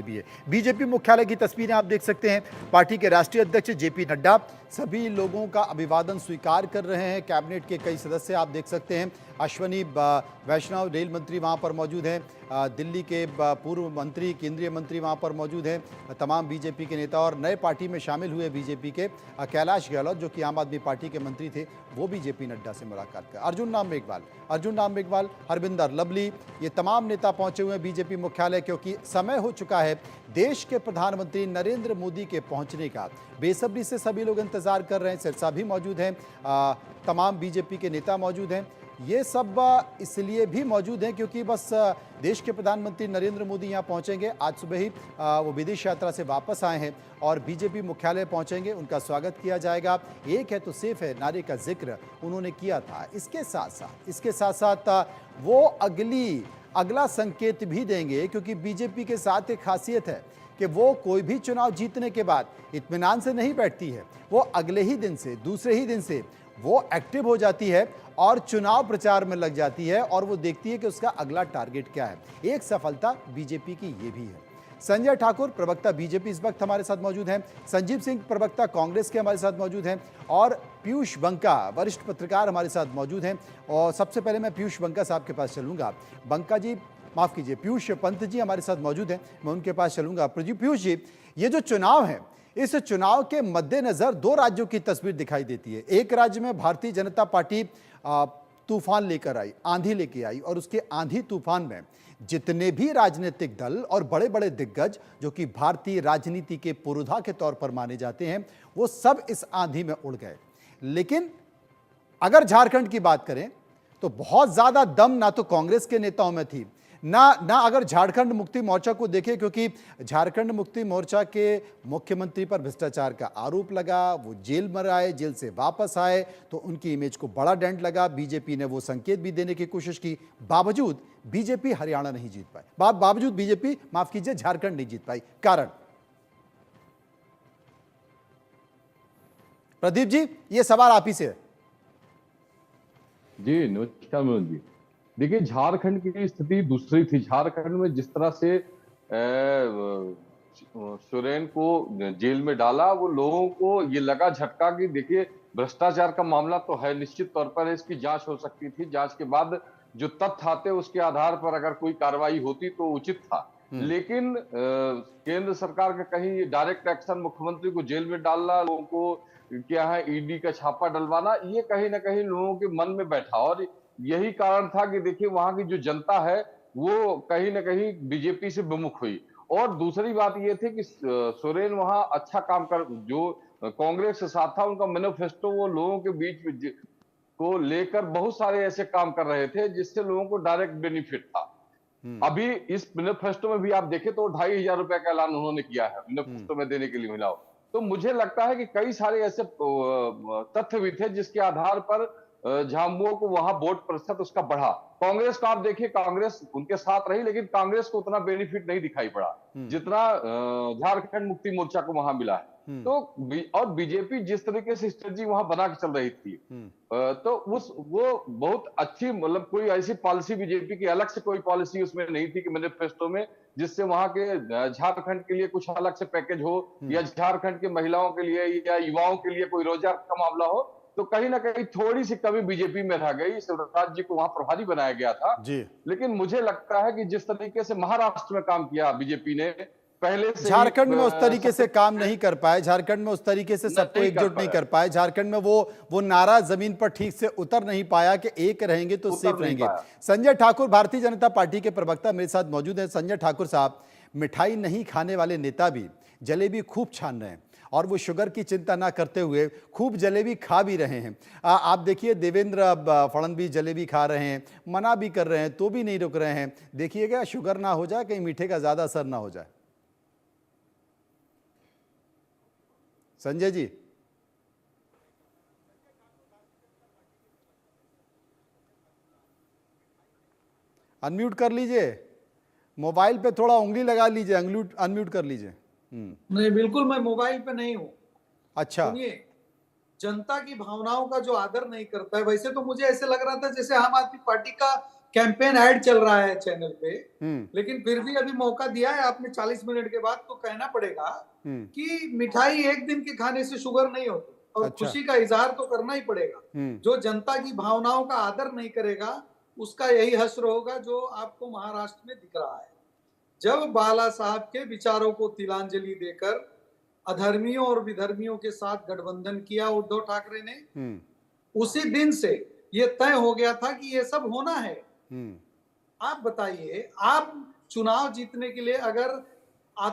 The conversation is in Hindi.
भी है। बीजेपी मुख्यालय की तस्वीरें आप देख सकते हैं। पार्टी के राष्ट्रीय अध्यक्ष जेपी नड्डा सभी लोगों का अभिवादन स्वीकार कर रहे हैं। कैबिनेट के कई सदस्य आप देख सकते हैं। अश्वनी वैष्णव रेल मंत्री वहां पर मौजूद हैं। दिल्ली के पूर्व मंत्री, केंद्रीय मंत्री वहां पर मौजूद हैं। तमाम बीजेपी के नेता और नए पार्टी में शामिल हुए बीजेपी के कैलाश गहलोत, जो कि आम आदमी पार्टी के मंत्री थे, वो भी जेपी नड्डा से मुलाकात कर। अर्जुन राम मेघवाल, हरविंदर लवली, ये तमाम नेता पहुंचे हुए हैं बीजेपी मुख्यालय, क्योंकि समय हो चुका है देश के प्रधानमंत्री नरेंद्र मोदी के पहुंचने का। बेसब्री से सभी लोग इंतजार कर रहे हैं। सिरसा भी मौजूद हैं, तमाम बीजेपी के नेता मौजूद हैं। ये सब इसलिए भी मौजूद हैं क्योंकि बस देश के प्रधानमंत्री नरेंद्र मोदी यहाँ पहुंचेंगे। आज सुबह ही वो विदेश यात्रा से वापस आए हैं और बीजेपी मुख्यालय पहुंचेंगे। उनका स्वागत किया जाएगा। एक है तो सेफ है नारे का जिक्र उन्होंने किया था। इसके साथ साथ वो अगला संकेत भी देंगे, क्योंकि बीजेपी के साथ एक खासियत है कि वो कोई भी चुनाव जीतने के बाद इत्मीनान से नहीं बैठती है। वो अगले ही दिन से, दूसरे ही दिन से वो एक्टिव हो जाती है और चुनाव प्रचार में लग जाती है और वो देखती है कि उसका अगला टारगेट क्या है। एक सफलता बीजेपी की ये भी है। संजय ठाकुर, प्रवक्ता बीजेपी, इस वक्त हमारे साथ मौजूद हैं। संजीव सिंह, प्रवक्ता कांग्रेस के, हमारे साथ मौजूद हैं। और पीयूष बंका, वरिष्ठ पत्रकार, हमारे साथ मौजूद हैं। और सबसे पहले मैं पीयूष बंका साहब के पास चलूंगा। बंका जी, माफ कीजिए, पीयूष पंत जी हमारे साथ मौजूद हैं, मैं उनके पास चलूंगा। पीयूष जी, ये जो चुनाव है, इस चुनाव के मद्देनजर दो राज्यों की तस्वीर दिखाई देती है। एक राज्य में भारतीय जनता पार्टी तूफान लेकर आई, आंधी लेके आई, और उसके आंधी तूफान में जितने भी राजनीतिक दल और बड़े बड़े दिग्गज जो कि भारतीय राजनीति के पुरोधा के तौर पर माने जाते हैं, वो सब इस आंधी में उड़ गए। लेकिन अगर झारखंड की बात करें तो बहुत ज्यादा दम ना तो कांग्रेस के नेताओं में थी, ना अगर झारखंड मुक्ति मोर्चा को देखें, क्योंकि झारखंड मुक्ति मोर्चा के मुख्यमंत्री पर भ्रष्टाचार का आरोप लगा, वो जेल में आए, जेल से वापस आए तो उनकी इमेज को बड़ा डेंट लगा। बीजेपी ने वो संकेत भी देने की कोशिश की, बावजूद बीजेपी हरियाणा नहीं जीत पाई, बावजूद बीजेपी, माफ कीजिए, झारखंड नहीं जीत पाई। कारण? प्रदीप जी, ये सवाल आप ही से है। जी नमस्कार मनोज जी। देखिए, झारखंड की स्थिति दूसरी थी। झारखंड में जिस तरह से सोरेन को जेल में डाला, वो लोगों को ये लगा झटका कि देखिए भ्रष्टाचार का मामला तो है, निश्चित तौर पर इसकी जांच हो सकती थी, जांच के बाद जो तथ्य आते उसके आधार पर अगर कोई कार्रवाई होती तो उचित था। लेकिन केंद्र सरकार का कहीं डायरेक्ट एक्शन, मुख्यमंत्री को जेल में डालना, लोगों को क्या है ईडी का छापा डलवाना, ये कहीं ना कहीं लोगों के मन में बैठा। और यही कारण था कि देखिए वहां की जो जनता है वो कहीं ना कहीं बीजेपी से विमुख हुई। और दूसरी बात ये थी कि सोरेन वहां अच्छा काम कर, जो कांग्रेस के साथ था, उनका मैनिफेस्टो वो लोगों के बीच को लेकर बहुत सारे ऐसे काम कर रहे थे जिससे लोगों को डायरेक्ट बेनिफिट था। अभी इस मैनिफेस्टो में भी आप देखें तो 2,500 रुपए का ऐलान उन्होंने किया है मैनिफेस्टो में देने के लिए महिलाओं। तो मुझे लगता है कि कई सारे ऐसे तथ्य भी थे जिसके आधार पर झामुमो को वहां वोट प्रतिशत उसका बढ़ा। कांग्रेस का आप देखिए, कांग्रेस उनके साथ रही, लेकिन कांग्रेस को उतना बेनिफिट नहीं दिखाई पड़ा जितना झारखंड मुक्ति मोर्चा को वहां मिला है। तो और बीजेपी जिस तरीके से स्ट्रेटजी वहां बना के चल रही थी, तो वो बहुत अच्छी, मतलब कोई ऐसी पॉलिसी बीजेपी की अलग से कोई पॉलिसी उसमें नहीं थी कि मैनिफेस्टो में, जिससे वहां के झारखंड के लिए कुछ अलग से पैकेज हो, या झारखंड के महिलाओं के लिए या युवाओं के लिए कोई रोजगार का मामला हो। तो कहीं ना कहीं थोड़ी सी कमी बीजेपी में रह गई। शिवराज जी को वहां प्रभारी बनाया गया था जी। लेकिन मुझे लगता है कि जिस तरीके से महाराष्ट्र में काम किया बीजेपी ने पहले से, झारखंड में उस तरीके से काम नहीं कर पाए, झारखंड में उस तरीके से सबको एकजुट नहीं कर पाए, झारखंड में वो नारा जमीन पर ठीक से उतर नहीं पाया कि एक रहेंगे तो सेफ रहेंगे। संजय ठाकुर, भारतीय जनता पार्टी के प्रवक्ता, मेरे साथ मौजूद हैं। संजय ठाकुर साहब, मिठाई नहीं खाने वाले नेता भी जलेबी खूब छान रहे हैं और वो शुगर की चिंता ना करते हुए खूब जलेबी खा भी रहे हैं। आप देखिए, देवेंद्र फडणवीस जलेबी खा रहे हैं, मना भी कर रहे हैं तो भी नहीं रुक रहे हैं। देखिएगा शुगर ना हो जाए, कहीं मीठे का ज्यादा असर ना हो जाए। संजय जी, अनम्यूट कर लीजिए, मोबाइल पे थोड़ा उंगली लगा लीजिए, अनम्यूट कर लीजिए। नहीं, बिल्कुल मैं मोबाइल पे नहीं हूँ। अच्छा, सुनिए, जनता की भावनाओं का जो आदर नहीं करता है, वैसे तो मुझे ऐसे लग रहा था जैसे आम आदमी पार्टी का कैंपेन ऐड चल रहा है चैनल पे, लेकिन फिर भी अभी मौका दिया है आपने 40 मिनट के बाद, तो कहना पड़ेगा कि मिठाई एक दिन के खाने से शुगर नहीं होती, और अच्छा। खुशी का इजहार तो करना ही पड़ेगा। जो जनता की भावनाओं का आदर नहीं करेगा उसका यही हश्र होगा जो आपको महाराष्ट्र में दिख रहा है। जब बाला साहब के विचारों को तिलांजलि देकर अधर्मियों और विधर्मियों के साथ गठबंधन किया उद्धव ठाकरे ने, उसी दिन से ये तय हो गया था कि ये सब होना है। आप बताइए, आप चुनाव जीतने के लिए अगर